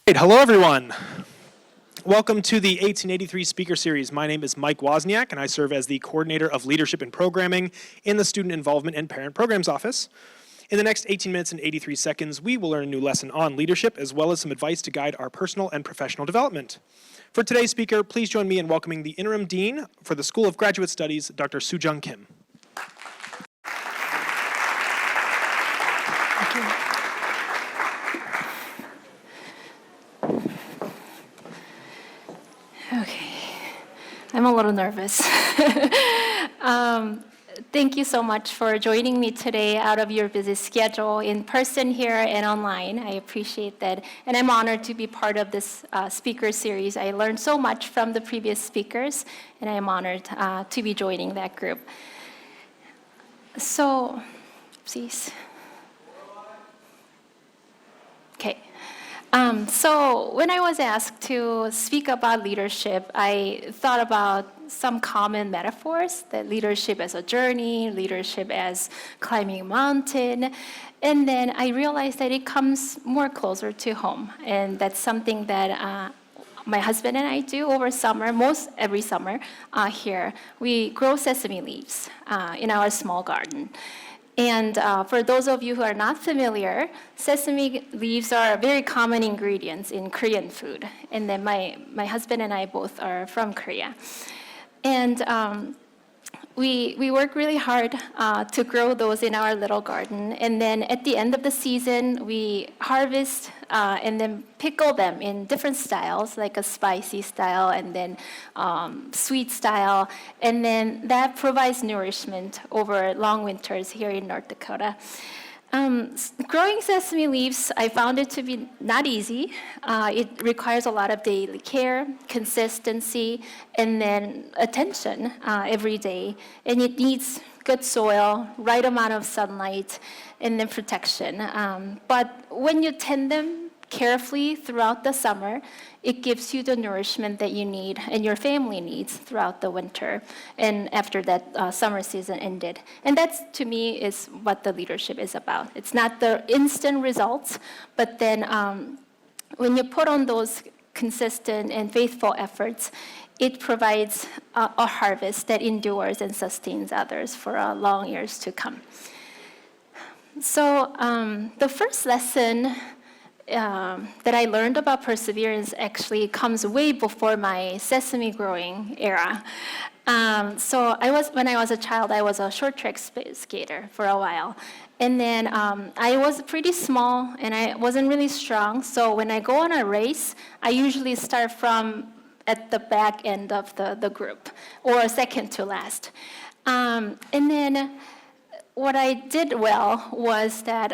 Great. Hello, everyone. Welcome to the 1883 Speaker Series. My name is Mike Wozniak, and I serve as the Coordinator of Leadership and Programming in the Student Involvement and Parent Programs Office. In the next 18 minutes and 83 seconds, we will learn a new lesson on leadership, as well as some advice to guide our personal and professional development. For today's speaker, please join me in welcoming the Interim Dean for the School of Graduate Studies, Dr. Soo-Jung Kim. Okay, I'm a little nervous. Thank you so much for joining me today out of your busy schedule in person here and online. I appreciate that, and I'm honored to be part of this speaker series. I learned so much from the previous speakers, and I'm honored to be joining that group. So, oopsies. Okay. So when I was asked to speak about leadership, I thought about some common metaphors, that leadership as a journey, leadership as climbing a mountain, and then I realized that it comes more closer to home, and that's something that my husband and I do over summer, every summer here. We grow sesame leaves in our small garden. And for those of you who are not familiar, sesame leaves are very common ingredients in Korean food. And then my husband and I both are from Korea. And we work really hard to grow those in our little garden. And then at the end of the season, we harvest and then pickle them in different styles, like a spicy style and then sweet style. And then that provides nourishment over long winters here in North Dakota. Growing sesame leaves, I found it to be not easy. It requires a lot of daily care, consistency, and then attention every day. And it needs good soil, right amount of sunlight, and then protection. But when you tend them carefully throughout the summer, it gives you the nourishment that you need and your family needs throughout the winter and after that summer season ended. And that's, to me, is what the leadership is about. It's not the instant results, but then when you put on those consistent and faithful efforts, it provides a harvest that endures and sustains others for long years to come. So the first lesson that I learned about perseverance actually comes way before my sesame growing era. So when I was a child, I was a short track skater for a while. And then I was pretty small and I wasn't really strong. So when I go on a race, I usually start from at the back end of the group or second to last. And then what I did well was that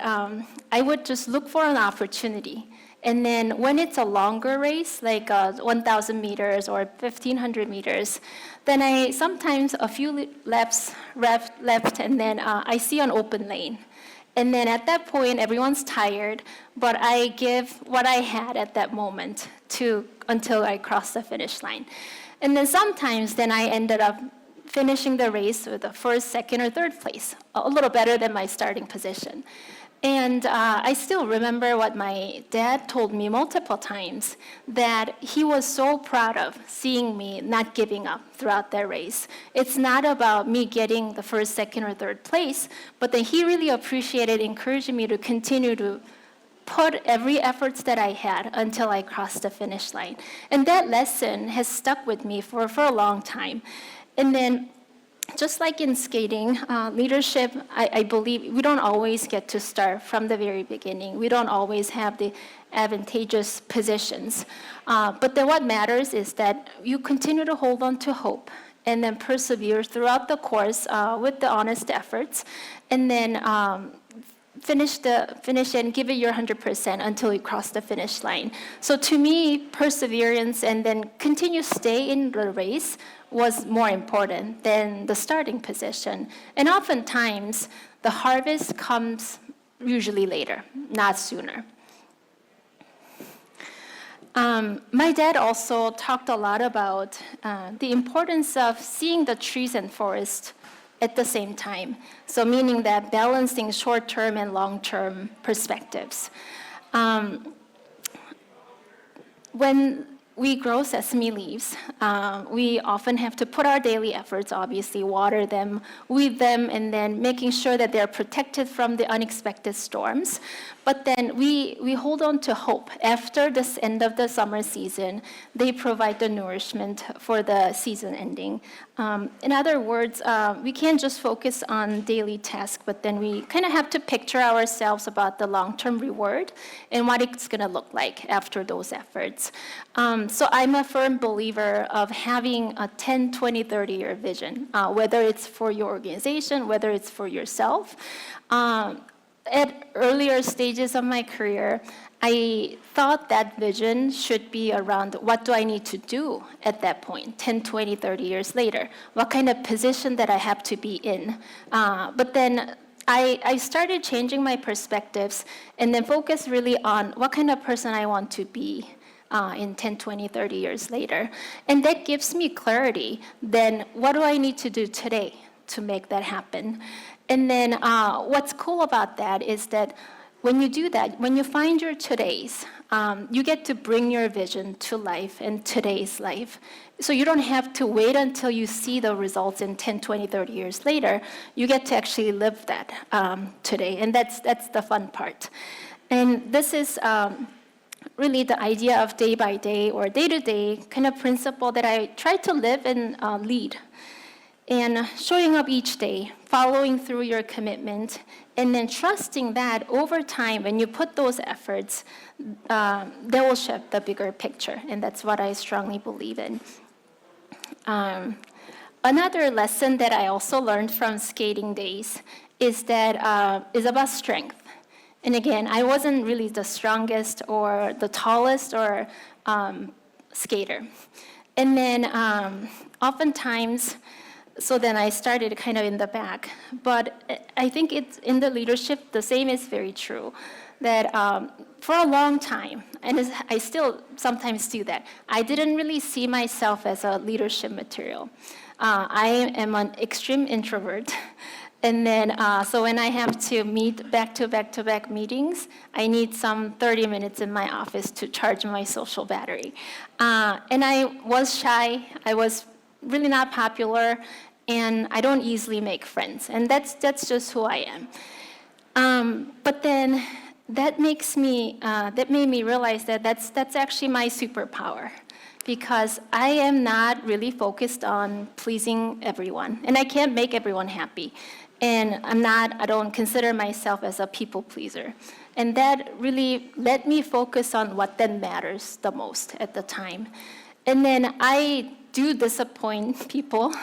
I would just look for an opportunity. And then when it's a longer race, like 1,000 meters or 1,500 meters, then I sometimes a few laps left, and then I see an open lane. And then at that point, everyone's tired, but I give what I had at that moment until I cross the finish line. And then sometimes then I ended up finishing the race with the first, second, or third place, a little better than my starting position. And I still remember what my dad told me multiple times, that he was so proud of seeing me not giving up throughout that race. It's not about me getting the first, second, or third place, but then he really appreciated encouraging me to continue to put every effort that I had until I crossed the finish line. And that lesson has stuck with me for a long time. And then, just like in skating, leadership, I believe we don't always get to start from the very beginning. We don't always have the advantageous positions. But then what matters is that you continue to hold on to hope and then persevere throughout the course with the honest efforts, and then finish and give it your 100% until you cross the finish line. So to me, perseverance and then continue stay in the race was more important than the starting position. And oftentimes, the harvest comes usually later, not sooner. My dad also talked a lot about the importance of seeing the trees and forests at the same time. So meaning that balancing short-term and long-term perspectives. when we grow sesame leaves, we often have to put our daily efforts, obviously, water them, weed them, and then making sure that they're protected from the unexpected storms. But then we hold on to hope. After this end of the summer season, they provide the nourishment for the season ending. In other words, we can't just focus on daily tasks, but then we kind of have to picture ourselves about the long-term reward and what it's going to look like after those efforts. So I'm a firm believer of having a 10, 20, 30-year vision, whether it's for your organization, whether it's for yourself. At earlier stages of my career, I thought that vision should be around what do I need to do at that point, 10, 20, 30 years later? What kind of position that I have to be in? But then I started changing my perspectives and then focus really on what kind of person I want to be in 10, 20, 30 years later. And that gives me clarity. Then what do I need to do today to make that happen? And then what's cool about that is that when you do that, when you find your todays, you get to bring your vision to life and today's life. So you don't have to wait until you see the results in 10, 20, 30 years later. You get to actually live that today, and that's the fun part. And this is really the idea of day by day or day to day kind of principle that I try to live and lead. And showing up each day, following through your commitment, and then trusting that over time, when you put those efforts, they will shape the bigger picture. And that's what I strongly believe in. Another lesson that I also learned from skating days is about strength. And again, I wasn't really the strongest or the tallest or skater. And then oftentimes, so then I started kind of in the back. But I think it's in the leadership, the same is very true. That for a long time, and I still sometimes do that, I didn't really see myself as a leadership material. I am an extreme introvert. And then, so when I have to meet back-to-back meetings, I need some 30 minutes in my office to charge my social battery. And I was shy, I was really not popular, and I don't easily make friends. And that's just who I am. But then that made me realize that that's actually my superpower. Because I am not really focused on pleasing everyone, and I can't make everyone happy. And I don't consider myself as a people pleaser. And that really let me focus on what then matters the most at the time. And then I do disappoint people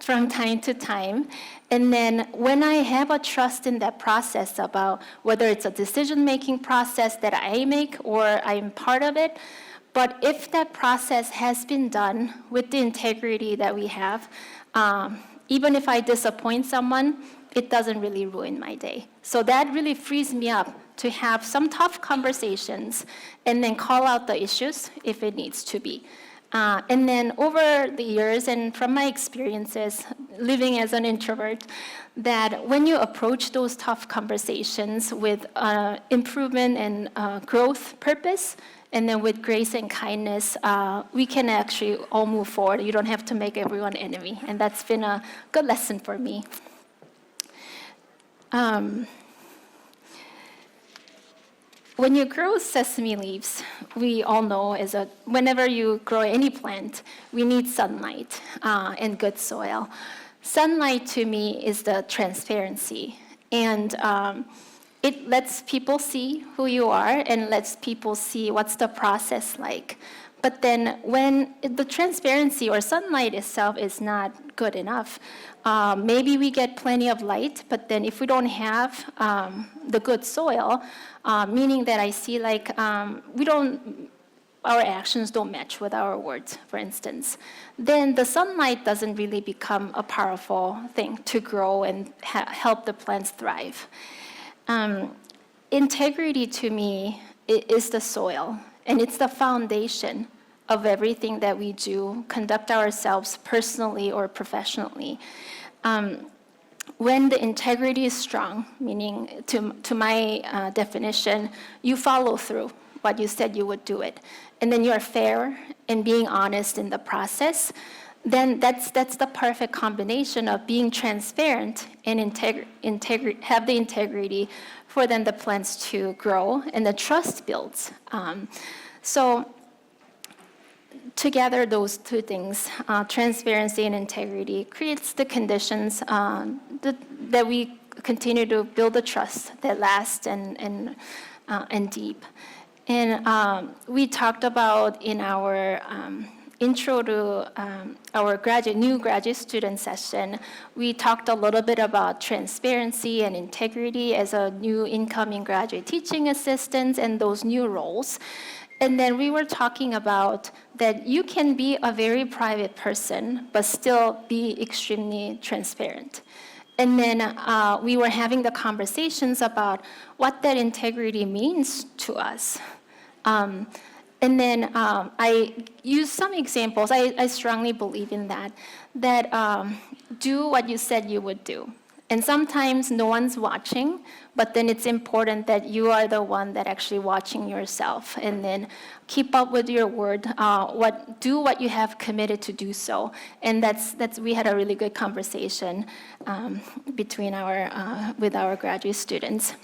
from time to time. And then when I have a trust in that process about whether it's a decision-making process that I make or I'm part of it, but if that process has been done with the integrity that we have, even if I disappoint someone, it doesn't really ruin my day. So that really frees me up to have some tough conversations and then call out the issues if it needs to be. And then over the years and from my experiences living as an introvert, that when you approach those tough conversations with improvement and growth purpose, and then with grace and kindness, we can actually all move forward. You don't have to make everyone enemy. And that's been a good lesson for me. When you grow sesame leaves, we all know whenever you grow any plant, we need sunlight and good soil. Sunlight to me is the transparency. And it lets people see who you are and lets people see what's the process like. But then when the transparency or sunlight itself is not good enough, maybe we get plenty of light, but then if we don't have the good soil, meaning that I see like our actions don't match with our words, for instance, then the sunlight doesn't really become a powerful thing to grow and help the plants thrive. Integrity to me is the soil, and it's the foundation of everything that we do, conduct ourselves personally or professionally. When the integrity is strong, meaning to my definition, you follow through what you said you would do it, and then you're fair and being honest in the process, then that's the perfect combination of being transparent and have the integrity for then the plans to grow and the trust builds. So together, those two things, transparency and integrity, creates the conditions that we continue to build a trust that lasts and deep. And we talked about in our intro to our new graduate student session, we talked a little bit about transparency and integrity as a new incoming graduate teaching assistants and those new roles. And then we were talking about that you can be a very private person, but still be extremely transparent. And then we were having the conversations about what that integrity means to us. And then I used some examples. I strongly believe in that do what you said you would do. And sometimes no one's watching, but then it's important that you are the one that actually watching yourself, and then keep up with your word. Do what you have committed to do so. And we had a really good conversation between with our graduate students.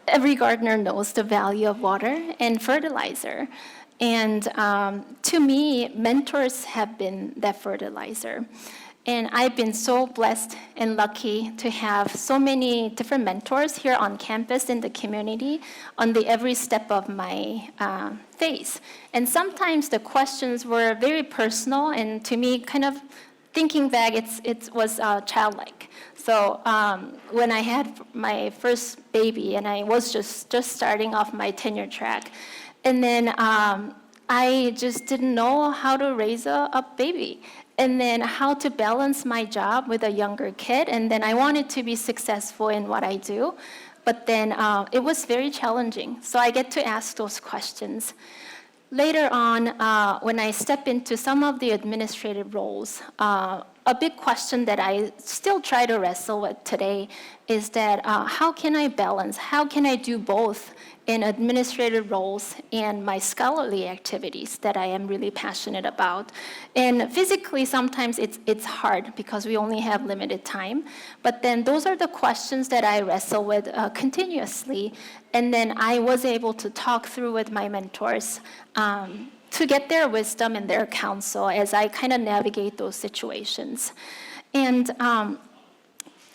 Every gardener knows the value of water and fertilizer. And to me, mentors have been that fertilizer. And I've been so blessed and lucky to have so many different mentors here on campus in the community on every step of my phase. And sometimes the questions were very personal, and to me, kind of thinking back, it was childlike. So when I had my first baby, and I was just starting off my tenure track, and then I just didn't know how to raise a baby, and then how to balance my job with a younger kid. And then I wanted to be successful in what I do, but then it was very challenging. So I get to ask those questions. Later on, when I step into some of the administrative roles, a big question that I still try to wrestle with today is that how can I balance? How can I do both in administrative roles and my scholarly activities that I am really passionate about? And physically, sometimes it's hard because we only have limited time. But then those are the questions that I wrestle with continuously. And then I was able to talk through with my mentors to get their wisdom and their counsel as I kind of navigate those situations. And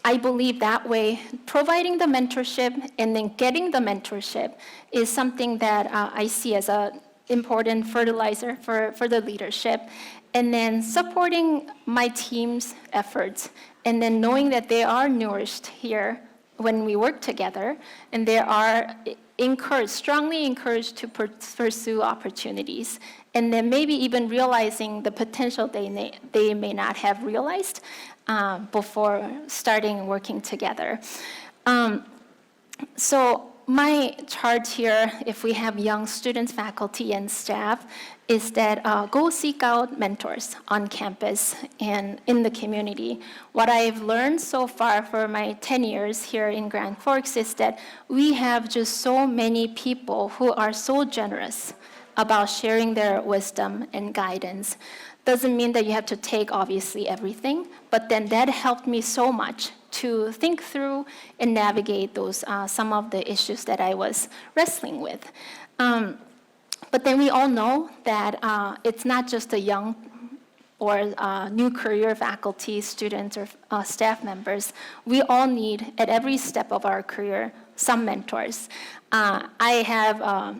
I believe that way, providing the mentorship and then getting the mentorship is something that I see as an important fertilizer for the leadership. And then supporting my team's efforts, and then knowing that they are nourished here when we work together, and they are strongly encouraged to pursue opportunities, and then maybe even realizing the potential they may not have realized before starting working together. So my charge here, if we have young students, faculty, and staff, is that go seek out mentors on campus and in the community. What I've learned so far for my 10 years here in Grand Forks is that we have just so many people who are so generous about sharing their wisdom and guidance. Doesn't mean that you have to take, obviously, everything, but then that helped me so much to think through and navigate those some of the issues that I was wrestling with. But then we all know that it's not just the young or new career faculty, students, or staff members. We all need, at every step of our career, some mentors. I have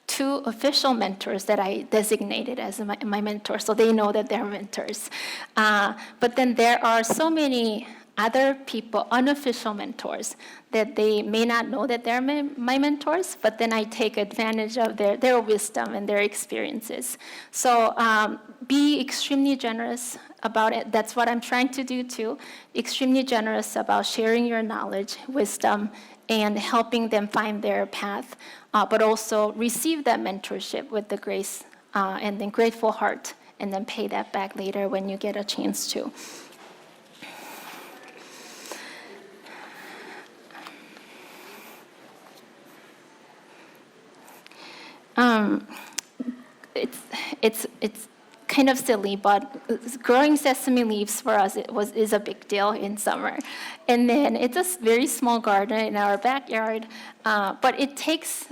2 official mentors that I designated as my mentors, so they know that they're mentors. But then there are so many other people, unofficial mentors, that they may not know that they're my mentors, but then I take advantage of their wisdom and their experiences. So be extremely generous about it. That's what I'm trying to do too. Extremely generous about sharing your knowledge, wisdom, and helping them find their path, but also receive that mentorship with the grace and then grateful heart, and then pay that back later when you get a chance to. It's kind of silly, but growing sesame leaves for us is a big deal in summer. And then it's a very small garden in our backyard, but it takes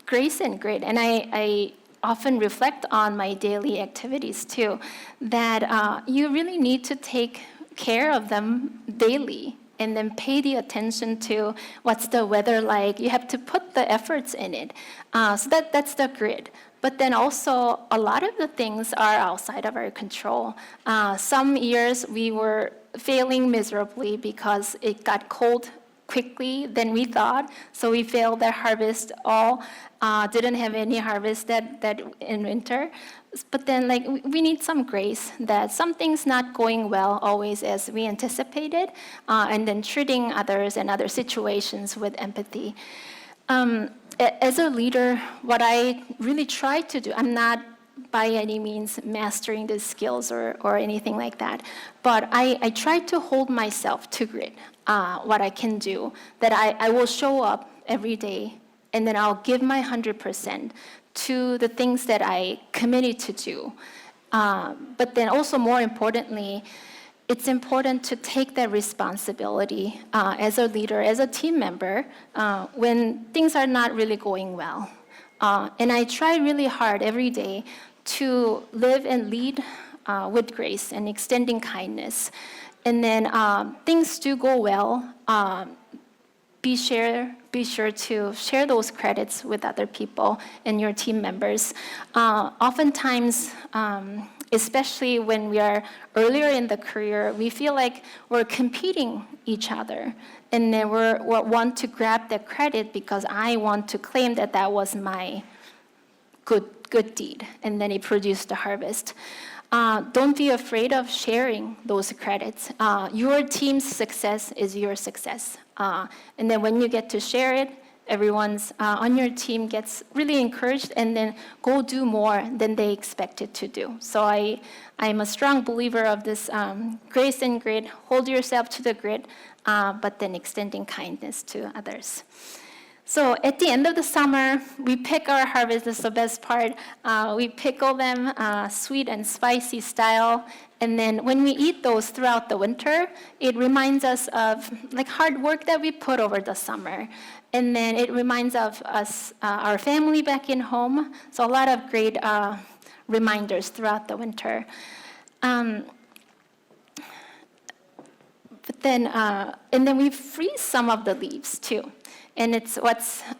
grace and grit. And I often reflect on my daily activities too, that you really need to take care of them daily and then pay the attention to what's the weather like. You have to put the efforts in it. So that's the grit. But then also, a lot of the things are outside of our control. Some years we were failing miserably because it got cold quickly than we thought, so we failed the harvest all, didn't have any harvest that in winter. But then we need some grace that something's not going well always as we anticipated, and then treating others and other situations with empathy. As a leader, what I really try to do, I'm not by any means mastering the skills or anything like that, but I try to hold myself to grit, what I can do, that I will show up every day, and then I'll give my 100% to the things that I committed to do. But then also more importantly, it's important to take that responsibility as a leader, as a team member, when things are not really going well. And I try really hard every day to live and lead with grace and extending kindness. And then things do go well, be sure to share those credits with other people and your team members. Oftentimes, especially when we are earlier in the career, we feel like we're competing each other. And then we want to grab the credit because I want to claim that was my good deed, and then it produced the harvest. Don't be afraid of sharing those credits. Your team's success is your success. And then when you get to share it, everyone's on your team gets really encouraged and then go do more than they expected to do. So I'm a strong believer of this grace and grit, hold yourself to the grit, but then extending kindness to others. So at the end of the summer, we pick our harvest. That's the best part. We pickle them sweet and spicy style. And then when we eat those throughout the winter, it reminds us of hard work that we put over the summer. And then it reminds of us, our family back in home. So a lot of great reminders throughout the winter. And then we freeze some of the leaves too. And it's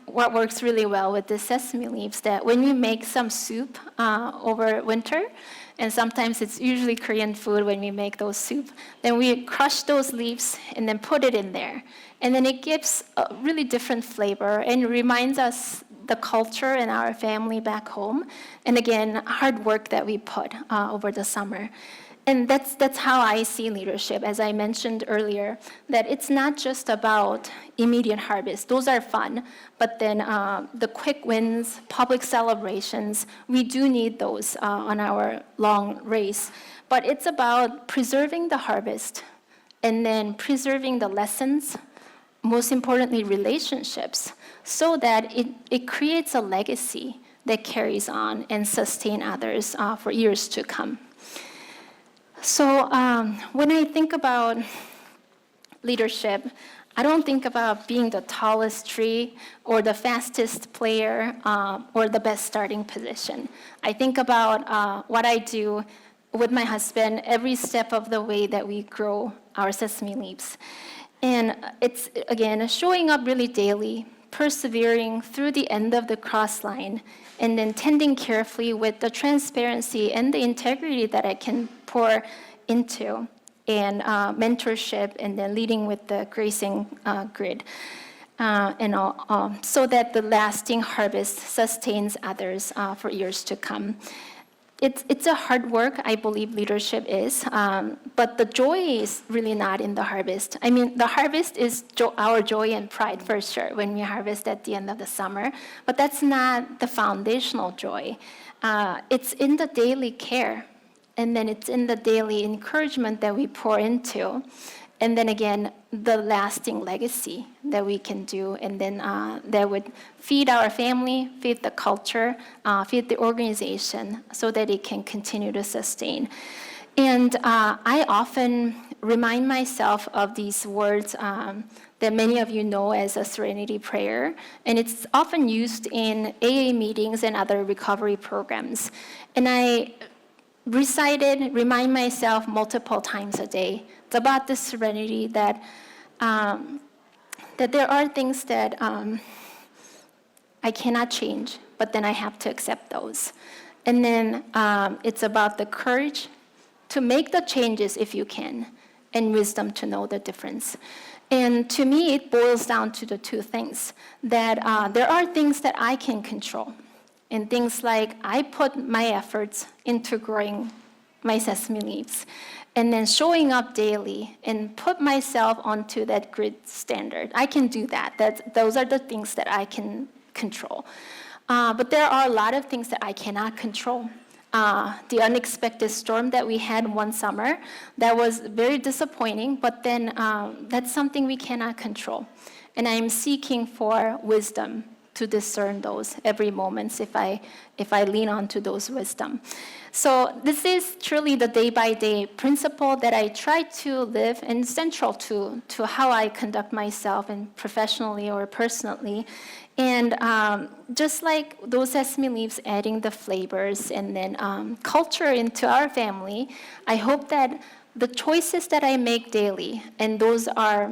what works really well with the sesame leaves, that when you make some soup over winter, and sometimes it's usually Korean food when we make those soup, then we crush those leaves and then put it in there. And then it gives a really different flavor and reminds us the culture and our family back home. And again, hard work that we put over the summer. And that's how I see leadership, as I mentioned earlier, that it's not just about immediate harvest. Those are fun, but then the quick wins, public celebrations, we do need those on our long race. But it's about preserving the harvest and then preserving the lessons, most importantly, relationships, so that it creates a legacy that carries on and sustain others for years to come. So when I think about leadership, I don't think about being the tallest tree or the fastest player or the best starting position. I think about what I do with my husband every step of the way that we grow our sesame leaves. And it's, again, showing up really daily, persevering through the end of the cross line, and then tending carefully with the transparency and the integrity that I can pour into, and mentorship, and then leading with the gracing grid, and all, so that the lasting harvest sustains others for years to come. It's a hard work, I believe leadership is, but the joy is really not in the harvest. I mean, the harvest is our joy and pride for sure when we harvest at the end of the summer, but that's not the foundational joy. It's in the daily care, and then it's in the daily encouragement that we pour into, And then again, the lasting legacy that we can do, and then that would feed our family, feed the culture, feed the organization, so that it can continue to sustain. And I often remind myself of these words that many of you know as a serenity prayer, and it's often used in AA meetings and other recovery programs. And I remind myself multiple times a day about this serenity, that there are things that I cannot change, but then I have to accept those. And then it's about the courage to make the changes if you can, and wisdom to know the difference. And to me, it boils down to the two things, that there are things that I can control, and things like I put my efforts into growing my sesame leaves, and then showing up daily and put myself onto that grid standard. I can do that. Those are the things that I can control. But there are a lot of things that I cannot control. The unexpected storm that we had one summer, that was very disappointing, but then that's something we cannot control. And I'm seeking for wisdom to discern those every moment if I lean onto those wisdom. So this is truly the day-by-day principle that I try to live, and central to how I conduct myself, and professionally or personally. And just like those sesame leaves adding the flavors and then culture into our family, I hope that the choices that I make daily, and those are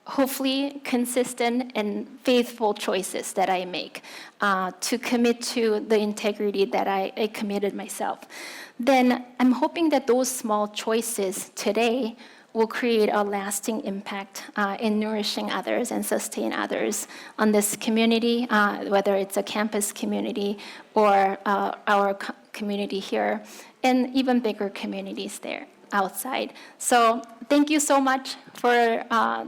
hopefully consistent and faithful choices that I make to commit to the integrity that I committed myself, then I'm hoping that those small choices today will create a lasting impact in nourishing others and sustain others on this community, whether it's a campus community or our community here, and even bigger communities there outside. So thank you so much for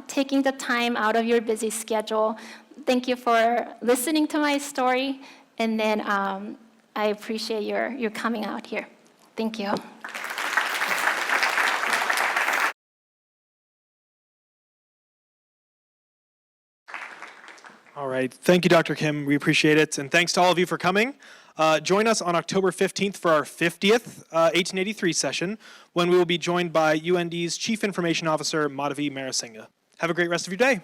taking the time out of your busy schedule. Thank you for listening to my story, and then I appreciate your coming out here. Thank you. All right. Thank you, Dr. Kim. We appreciate it. And thanks to all of you for coming. Join us on October 15th for our 50th 1883 session, when we will be joined by UND's Chief Information Officer, Madhavi Marasinghe. Have a great rest of your day.